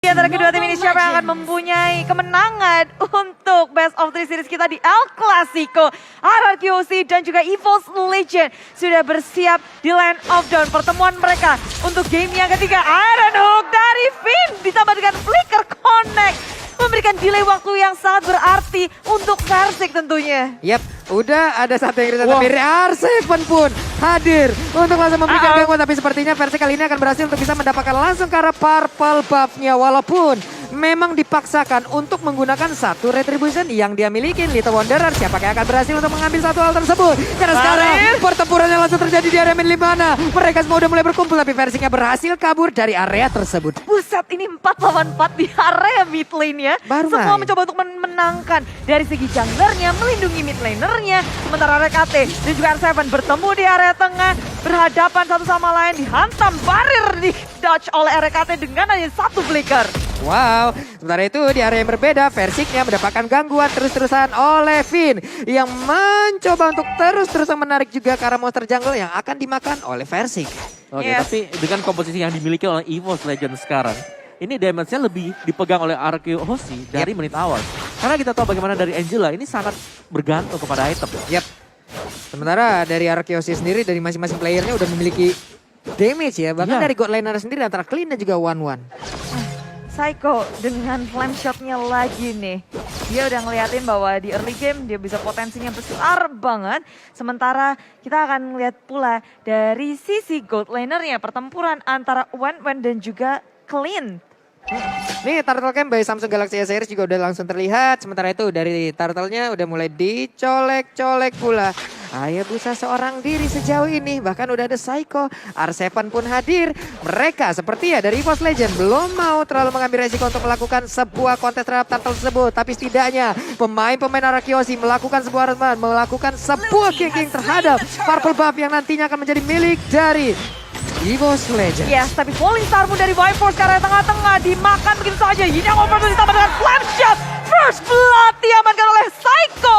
Di antara kedua tim ini siapa yang akan mempunyai kemenangan untuk Best of 3 Series kita di El Clasico. RRQoC dan juga EVOS Legend sudah bersiap di Land of Dawn. Pertemuan mereka untuk game yang ketiga. Iron Hook dari Finn ditambah dengan Flicker Connect. Memberikan delay waktu yang sangat berarti untuk Persik tentunya. Yap, udah ada satu yang reset, tapi R7 pun hadir untuk langsung memberikan gangguan. Tapi sepertinya Persik kali ini akan berhasil untuk bisa mendapatkan langsung ke arah purple buff-nya. Walaupun memang dipaksakan untuk menggunakan satu retribution yang dia miliki. Little Wanderer, siapa yang akan berhasil untuk mengambil satu hal tersebut. Karena sekarang pertempurannya langsung terjadi di area mid mana. Mereka semua udah mulai berkumpul, tapi Persiknya berhasil kabur dari area tersebut. Buset, ini 4 lawan 4 di area mid lane ya. Baru Semua main. mencoba untuk menangkan dari segi junglernya, melindungi mid lanernya. Sementara RKT dan juga R7 bertemu di area tengah. Berhadapan satu sama lain, dihantam barir di dodge oleh RKT dengan hanya satu flicker. Wow, sementara itu di area yang berbeda, Persiknya mendapatkan gangguan terus-terusan oleh Finn yang mencoba untuk terus-terusan menarik juga ke arah monster jungle yang akan dimakan oleh Persik. Oke, tapi dengan komposisi yang dimiliki oleh EVOS Legend sekarang, ini damage-nya lebih dipegang oleh RRQoC dari menit awal. Karena kita tahu bagaimana dari Angela ini sangat bergantung kepada item. Yap. Sementara dari RRQoC sendiri, dari masing-masing playernya udah memiliki damage ya. Bahkan dari God Laner sendiri antara clean dan juga 1-1. Psycho dengan flame shotnya lagi nih. Dia udah ngeliatin bahwa di early game dia bisa potensinya besar banget. Sementara kita akan lihat pula dari sisi gold lanernya pertempuran antara Wen dan juga Clean. Nih Turtle Camp by Samsung Galaxy S series juga udah langsung terlihat. Sementara itu dari Turtle-nya udah mulai dicolek-colek pula. Hayabusa seorang diri sejauh ini. Bahkan udah ada Psycho. R7 pun hadir. Mereka seperti ya dari EVOS Legend belum mau terlalu mengambil resiko untuk melakukan sebuah kontes terhadap Turtle tersebut. Tapi setidaknya pemain-pemain RRQoC melakukan sebuah king terhadap Purple Buff yang nantinya akan menjadi milik dari EVOS Legend. Yes, tapi falling star pun dari Viforce ke area tengah-tengah dimakan begitu saja. Yin yang over ditambah dengan flame shot. First blood diamankan oleh Psycho.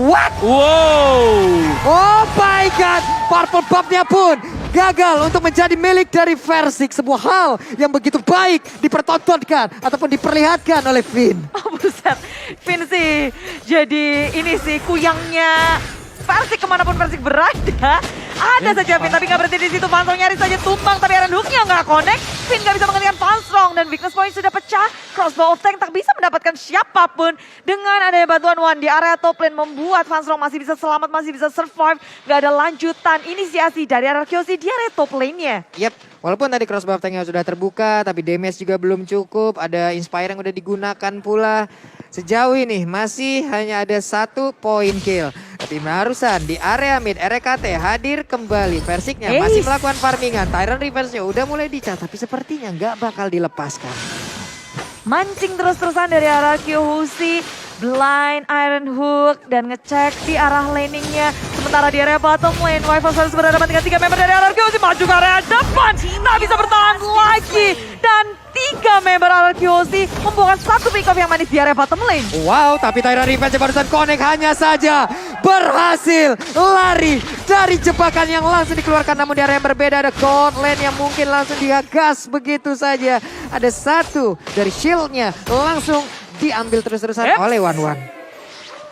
What? Wow! Oh my god, Purple Buff-nya pun gagal untuk menjadi milik dari Persik. Sebuah hal yang begitu baik dipertontonkan ataupun diperlihatkan oleh Finn. Oh buset, Finn sih jadi ini sih kuyangnya Persik kemanapun Persik berada. Ada saja Finn, tapi nggak berhenti di situ. Fansong nyaris saja tumbang, tapi Iron Hook-nya nggak connect. Finn nggak bisa menghentikan Fansong dan weakness point sudah pecah. Crossbow of Tank tak bisa mendapatkan siapapun. Dengan adanya bantuan One di area top lane membuat Fansong masih bisa selamat, masih bisa survive. Nggak ada lanjutan inisiasi dari RRQoC di area top lane-nya. Yap, walaupun tadi crossbow tanknya sudah terbuka, tapi damage juga belum cukup. Ada Inspire yang udah digunakan pula. Sejauh ini masih hanya ada 1 point kill. Tapi barusan di area mid RKT hadir kembali. Persiknya masih melakukan farmingan. Tyrant reverse-nya udah mulai dicat, tapi sepertinya nggak bakal dilepaskan. Mancing terus-terusan dari RRQoC. Blind Iron Hook dan ngecek di arah laningnya. Sementara di area bottom lane, Viforce harus berhadapan dengan 3 member dari RRQoC. Maju ke area depan, tak bisa bertahan lagi. Dan 3 member RRQoC membuahkan 1 pick off yang manis di area bottom lane. Wow, tapi Tyrant Revenge barusan connect hanya saja berhasil lari dari jebakan yang langsung dikeluarkan. Namun di area yang berbeda ada Gold Lane yang mungkin langsung dihagas begitu saja. Ada 1 dari shieldnya langsung diambil terus-terusan oleh 1-1.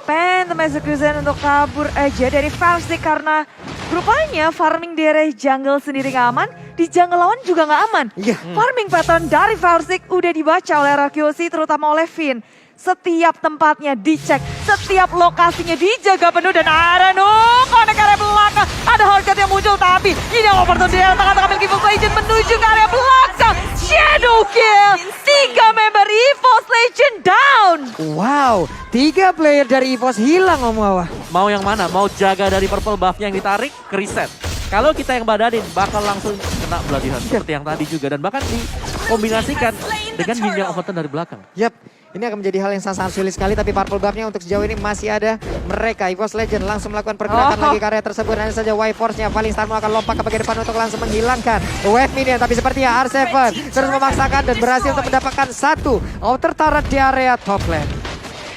Phantom Execution untuk kabur aja dari Persik karena rupanya farming di area jungle sendiri gak aman, di jungle lawan juga gak aman. Farming pattern dari Persik udah dibaca oleh RRQoC terutama oleh Finn. Setiap tempatnya dicek, setiap lokasinya dijaga penuh dan Iron Hook connect area belakang. Ada hardcut yang muncul tapi ini yang opportunity di area tengah-tengah milik EVOS Legend menuju ke area belakang. Shadow kill, 3 member EVOS Legend down. Wow, 3 player dari EVOS hilang Om Wawa. Mau yang mana? Mau jaga dari purple buff-nya yang ditarik ke reset. Kalau kita yang badanin bakal langsung kena Bloody Hand seperti yang tadi juga. Dan bahkan dikombinasikan dengan Yin yang overturn dari belakang. Yap, ini akan menjadi hal yang sangat sulit sekali. Tapi Purple Buff-nya untuk sejauh ini masih ada. Mereka, EVOS Legend langsung melakukan pergerakan lagi ke area tersebut. Hanya saja Viforce-nya, Falling Star akan lompat ke bagian depan untuk langsung menghilangkan wave minion. Tapi sepertinya R7 terus memaksakan dan berhasil untuk mendapatkan 1 outer turret di area top lane.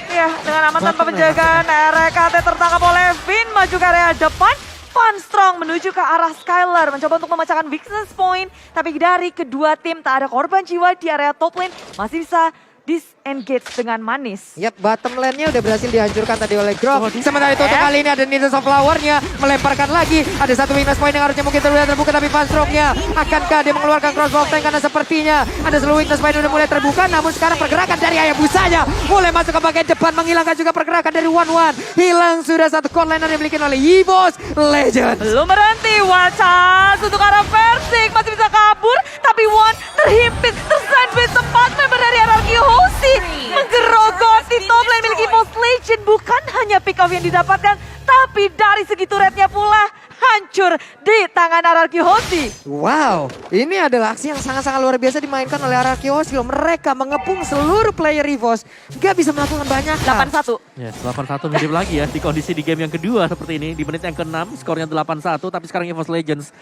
Ya, dengan aman tanpa penjagaan RKT tertangkap oleh Finn maju ke area depan. Fun Strong menuju ke arah Skylar, mencoba untuk memecahkan weakness point. Tapi dari kedua tim tak ada korban jiwa di area top lane, masih bisa disengage dengan manis. Yap, bottom lane-nya udah berhasil dihancurkan tadi oleh Grove. Sementara itu untuk kali ini ada Needles of Flower-nya melemparkan lagi. Ada satu weakness point yang harusnya mungkin terlihat terbuka, tapi Fun Strong-nya akankah dia mengeluarkan crossbow tank, karena sepertinya ada seluruh weakness point udah mulai terbuka. Namun sekarang pergerakan dari Hayabusanya mulai masuk ke bagian depan, menghilangkan juga pergerakan dari One. Hilang sudah satu core liner yang dimiliki oleh EVOS Legends. Belum berhenti, Wachas untuk arah Versik, masih bisa kabur. Tapi One terhimpit, tersandwich tempat member dari RRQ Hoshi menggerogoti top lane milik EVOS Legends. Bukan hanya pick off yang didapatkan, tapi dari segi turretnya pula hancur di tangan RRQ Hoshi. Wow, ini adalah aksi yang sangat-sangat luar biasa dimainkan oleh RRQ Hoshi. Mereka mengepung seluruh player EVOS, gak bisa melakukan banyak hal. 8-1. Yes, 8-1 mirip lagi ya di kondisi di game yang kedua seperti ini. Di menit yang ke-6 skornya 8-1, tapi sekarang EVOS Legends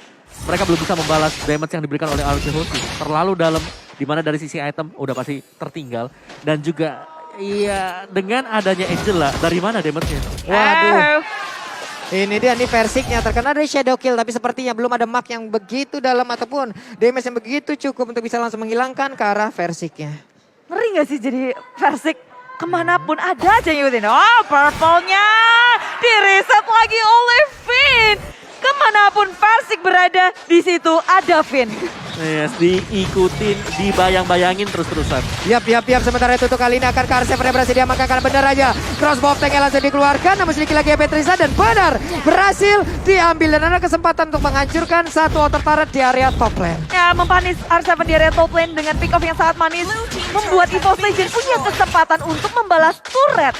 mereka belum bisa membalas damage yang diberikan oleh RRQ Hoshi. Terlalu dalam, dimana dari sisi item udah pasti tertinggal. Dan juga iya dengan adanya Angela, dari mana damage-nya? Waduh. Ini dia nih Versiknya terkena dari Shadow Kill, tapi sepertinya belum ada mark yang begitu dalam ataupun damage yang begitu cukup untuk bisa langsung menghilangkan ke arah Versiknya. Ngeri gak sih jadi Versik? Kemanapun ada aja yang ngikutin. Oh, purple-nya di-reset lagi oleh Finn. Kemanapun Versik berada, di situ ada Finn. Yes, diikutin, dibayang-bayangin terus-terusan. Yap. Sementara itu untuk kali ini akan Karsevernya berhasil diamankan karena benar aja. Crossbow tank langsung dikeluarkan, namun sedikit lagi Petrisa dan benar berhasil diambil. Dan ada kesempatan untuk menghancurkan satu outer turret di area top lane. Ya, mempanis R7 di area top lane dengan pick off yang sangat manis. Membuat EVOS Legends punya kesempatan untuk membalas turret.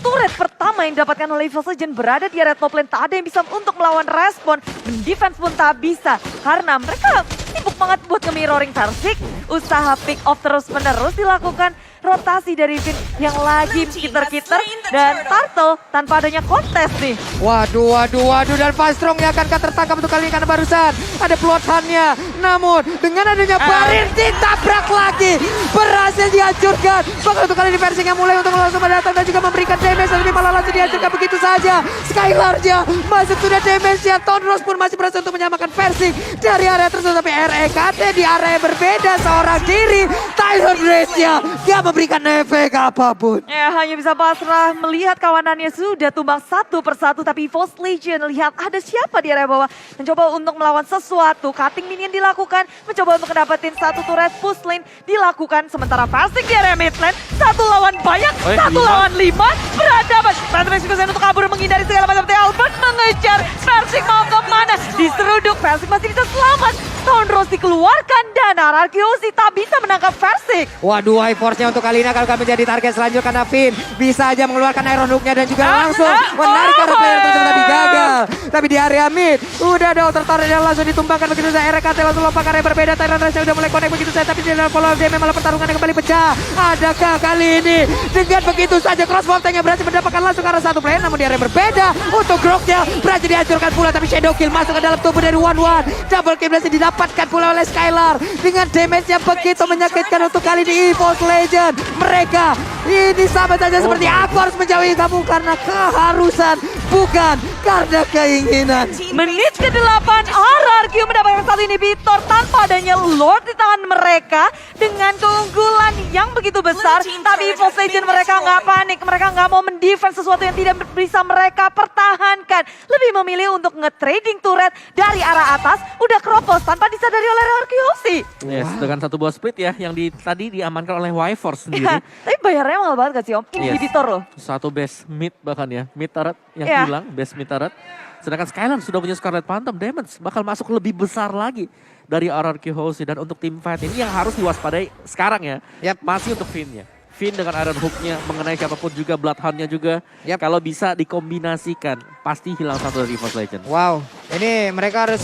Turret pertama yang didapatkan oleh EVOS Legends berada di area top lane. Tak ada yang bisa untuk melawan respon. Mendefense pun tak bisa. Karena mereka sibuk banget buat nge-mirroring Versik. Usaha pick off terus-menerus dilakukan. Rotasi dari Finn yang lagi kiter-kiter. Dan Turtle tanpa adanya kontes nih. Waduh. Dan Fun Strong-nya akankah tertangkap untuk kali ini karena barusan ada plot hunt-nya. Namun dengan adanya Barir ditabrak lagi. Berhasil dihancurkan. Bahkan untuk kali ini Versik yang mulai untuk langsung mendatang dan juga memberikan damage. Tapi malah langsung dihancurkan begitu saja. Skylar-nya masuk sudah damage-nya. Tonros pun masih berhasil untuk menyamakan Versik dari area tersebut. Tapi REKT di area yang berbeda seorang diri. Tyler Grace-nya gak memberikan efek apapun. Ya, hanya bisa pasrah melihat kawanannya sudah tumbang satu persatu. Tapi EVOS Legends lihat ada siapa di area bawah. Mencoba untuk melawan sesuatu. Cutting minion dilakukan. Mencoba untuk mendapatkan satu turret push lane dilakukan. Sementara Versik di area mid lane. Satu lawan banyak, satu lawan 5. Berhadapan. Patrick untuk kabur menghindari segala macam. Albert mengejar. Versik mau kemana? Diseruduk. Versik masih bisa selamat. Tonros dikeluarkan dan RRQ Hoshi tak bisa menangkap Versik. Waduh, high force-nya untuk kali ini akan menjadi target selanjutnya karena Finn bisa aja mengeluarkan Iron Hook-nya dan juga langsung menarik karena player tersebut tapi gagal. Tapi di area mid udah ada outer turret yang langsung ditumbangkan begitu saja. RKT langsung lompat ke area berbeda. Tyrant Rush udah mulai connect begitu saja tapi tidak follow up damage, malah pertarungannya kembali pecah. Adakah kali ini dengan begitu saja crossbow tank-nya berhasil mendapatkan langsung ke arah satu player, namun di area berbeda untuk Grok-nya berhasil dihancurkan pula, tapi Shadow Kill masuk ke dalam tubuh dari One. Double kill berhasil didapatkan pula oleh Skylar dengan damage yang begitu menyakitkan untuk kali ini EVOS Legends. Mereka ini sama saja seperti aku harus menjauhi kamu karena keharusan, bukan karena keinginan. Menit ke-8 RRQ mendapatkan satu inhibitor tanpa adanya Lord di tangan mereka dengan keunggulan yang begitu besar. Tapi EVOS Legends mereka nggak panik, mereka nggak mau mendefense sesuatu yang tidak bisa mereka pertahankan. Lebih memilih untuk nge-trading turret dari arah atas, udah keropos tanpa disadari oleh RRQ Hoshi. Yes, dengan satu buah split ya yang tadi diamankan oleh Y-Force sendiri. Ya, tapi bayarnya mahal banget gak sih Om? Inhibitor loh. Satu base mid bahkan ya, mid turret yang Ya. hilang, base mid turret. Sedangkan Skylar sudah punya Scarlet Phantom, damage bakal masuk lebih besar lagi dari RRQ Hoshi. Dan untuk tim fight ini yang harus diwaspadai sekarang ya, masih untuk Finn-nya. Finn dengan Iron Hook-nya mengenai siapapun juga, Bloodhound-nya juga. Kalau bisa dikombinasikan, pasti hilang satu dari EVOS Legends. Wow, ini mereka harus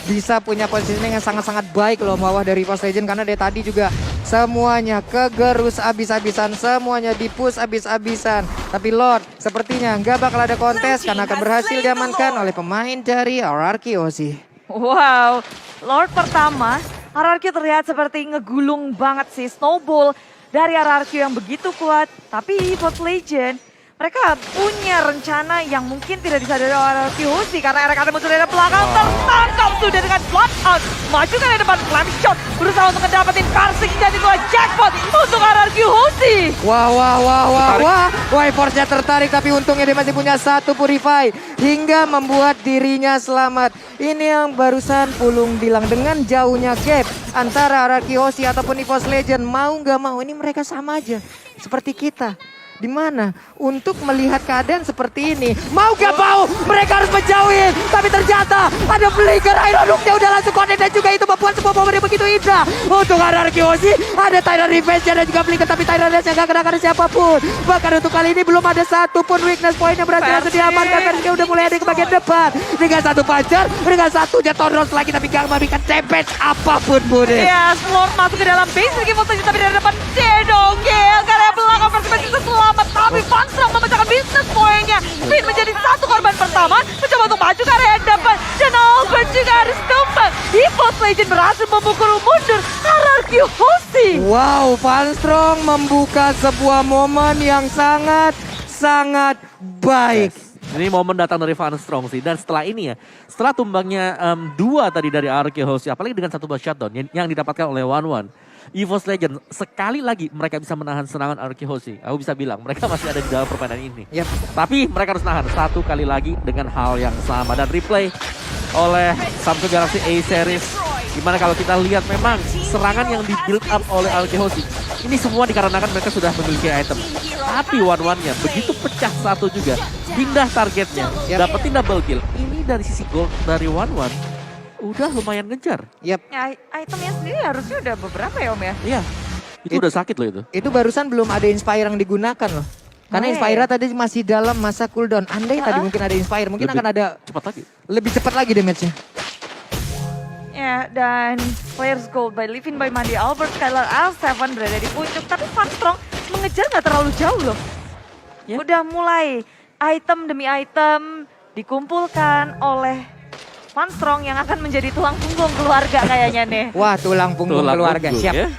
bisa punya positioning yang sangat-sangat baik loh bawah dari EVOS Legends. Karena dari tadi juga semuanya kegerus abis-abisan, semuanya dipush abis-abisan. Tapi Lord sepertinya nggak bakal ada kontes karena akan berhasil diamankan oleh pemain dari RRQ Hoshi. Wow, Lord pertama, RRQ terlihat seperti ngegulung banget sih. Snowball dari RRQ yang begitu kuat. Tapi EVOS Legends mereka punya rencana yang mungkin tidak disadari oleh RRQ karena RRQ muncul dari belakang tertangkap sudah dengan bloodhound. Maju ke depan flam shot berusaha untuk mendapatkan Karsik dan itu jackpot untuk RRQ. Wah. Force-nya tertarik tapi untungnya dia masih punya satu Purify hingga membuat dirinya selamat. Ini yang barusan Pulung bilang dengan jauhnya gap antara RRQ ataupun EVOS Legend. Mau nggak mau ini mereka sama aja seperti kita. Di mana untuk melihat keadaan seperti ini mau gak mau mereka harus menjauhin, tapi ternyata ada flicker Iron Hook-nya udah langsung connect dan juga itu membuat sebuah momen yang begitu indah untuk RRQ. Ada Tyrant Revenge dan juga flicker, tapi Tyrant Revenge gak kena siapapun. Bahkan untuk kali ini belum ada satupun weakness point yang berhasil langsung diamankan karena dia udah mulai ada ke bagian depan dengan satu pacar, dengan satu Jetoros lagi tapi gak memberikan damage apapun Bude. Ya, Lord masuk ke dalam base lagi posisi tapi dari depan Dedongel karena belakang persibaya bisa selamat tapi Pansrong memecahkan business point-nya. Finn menjadi satu korban pertama mencoba untuk maju ke area depan dan Albert juga harus tumbang. EVOS Legend berhasil memukul mundur RRQ Hoshi. Wow, Pansrong membuka sebuah momen yang sangat baik. Ini momen datang dari Van Strong sih. Dan setelah ini ya, setelah tumbangnya dua tadi dari RRQ Hoshi, apalagi dengan satu buah shutdown yang didapatkan oleh One EVOS Legend, sekali lagi mereka bisa menahan serangan RRQ Hoshi. Aku bisa bilang mereka masih ada di dalam permainan ini. Tapi mereka harus nahan satu kali lagi dengan hal yang sama. Dan replay oleh Samsung Galaxy A Series. Dimana kalau kita lihat memang serangan yang di build up oleh RRQ Hoshi. Ini semua dikarenakan mereka sudah memiliki item. Tapi One-nya begitu pecah satu juga. Pindah targetnya, dapetin double kill. Ini dari sisi gold dari One udah lumayan ngejar. Ya, itemnya sendiri harusnya udah beberapa ya Om ya? Iya, itu udah sakit loh itu. Itu barusan belum ada Inspire yang digunakan loh. Karena Inspire tadi masih dalam masa cooldown. Andai tadi mungkin ada Inspire, mungkin akan ada lebih cepat lagi damage-nya. Ya, dan Players Gold by Living by Mandi Albert, Skylar L7 berada di puncak. Tapi Van Strong mengejar nggak terlalu jauh loh. Udah mulai item demi item dikumpulkan oleh Van Strong yang akan menjadi tulang punggung keluarga kayaknya nih. Wah, tulang punggung keluarga, siap. Ya?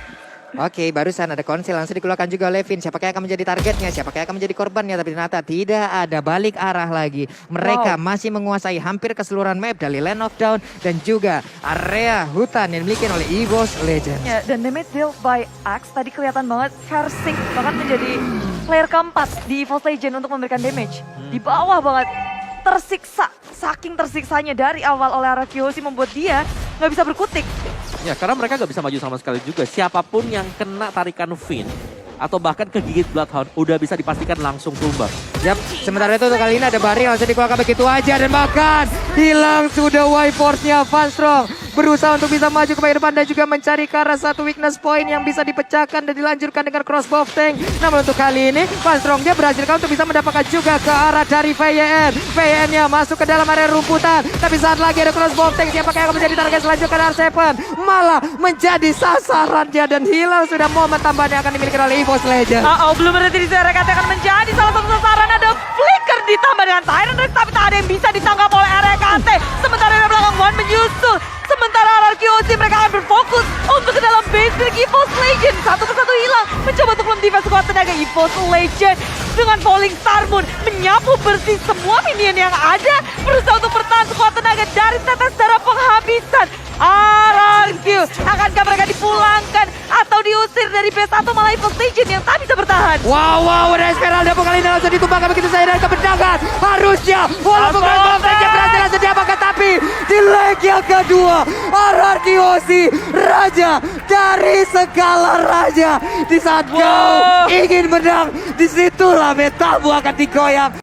Oke, barusan ada konsel langsung dikeluarkan juga oleh Finn. Siapa yang akan menjadi targetnya, siapa yang akan menjadi korbannya. Tapi ternyata tidak ada balik arah lagi. Mereka masih menguasai hampir keseluruhan map dari Land of Dawn dan juga area hutan yang dimiliki oleh EVOS Legend. Ya, dan damage dealt by Axe tadi kelihatan banget Karsik bahkan menjadi player keempat di EVOS Legend untuk memberikan damage. Di bawah banget, tersiksa. Saking tersiksanya dari awal oleh RRQ Hoshi membuat dia nggak bisa berkutik. Ya, karena mereka nggak bisa maju sama sekali juga. Siapapun yang kena tarikan Finn atau bahkan kegigit Bloodhound udah bisa dipastikan langsung tumbang. Yap, sementara itu untuk kali ini ada Barry langsung dikeluarkan begitu aja dan bahkan hilang sudah Y-Force-nya Van Strong. Berusaha untuk bisa maju ke bagian depan dan juga mencari ke arah satu weakness point yang bisa dipecahkan dan dilanjutkan dengan crossbow tank. Namun untuk kali ini Van Strong dia berhasil untuk bisa mendapatkan juga ke arah dari VYN. VYN-nya masuk ke dalam area rumputan. Tapi saat lagi ada crossbow tank siapa yang akan menjadi target selanjutnya R7. Malah menjadi sasarannya dan hilang sudah momen tambahan yang akan dimiliki oleh EVOS Legend. Belum berhenti di sini RRQ akan menjadi salah satu sasaran. Ada flicker ditambah dengan Tyrant Rex tapi tak ada yang bisa ditangkap oleh RRQ. Sementara di belakang One menyusul. Sementara RRQ Hoshi mereka akan berfokus untuk ke dalam base milik EVOS Legend. Satu persatu hilang. Mencoba untuk mendefense sekuat tenaga EVOS Legend. Dengan Falling Star Moon menyapu bersih semua minion yang ada. Berusaha untuk bertahan sekuat tenaga dari tetes darah penghabisan. RRQ, akankah mereka dipulangkan atau diusir dari base atau malah EVOS Legend yang tak bisa bertahan? Wow, ada Esmeralda kali ini langsung ditumbangkan begitu saja dari kebendangan. Harusnya walaupun crossbow tank berhasil langsung diamankan tapi di leg yang kedua RRQ Hoshi, raja dari segala raja. Di saat kau ingin menang, disitulah metamu akan digoyang.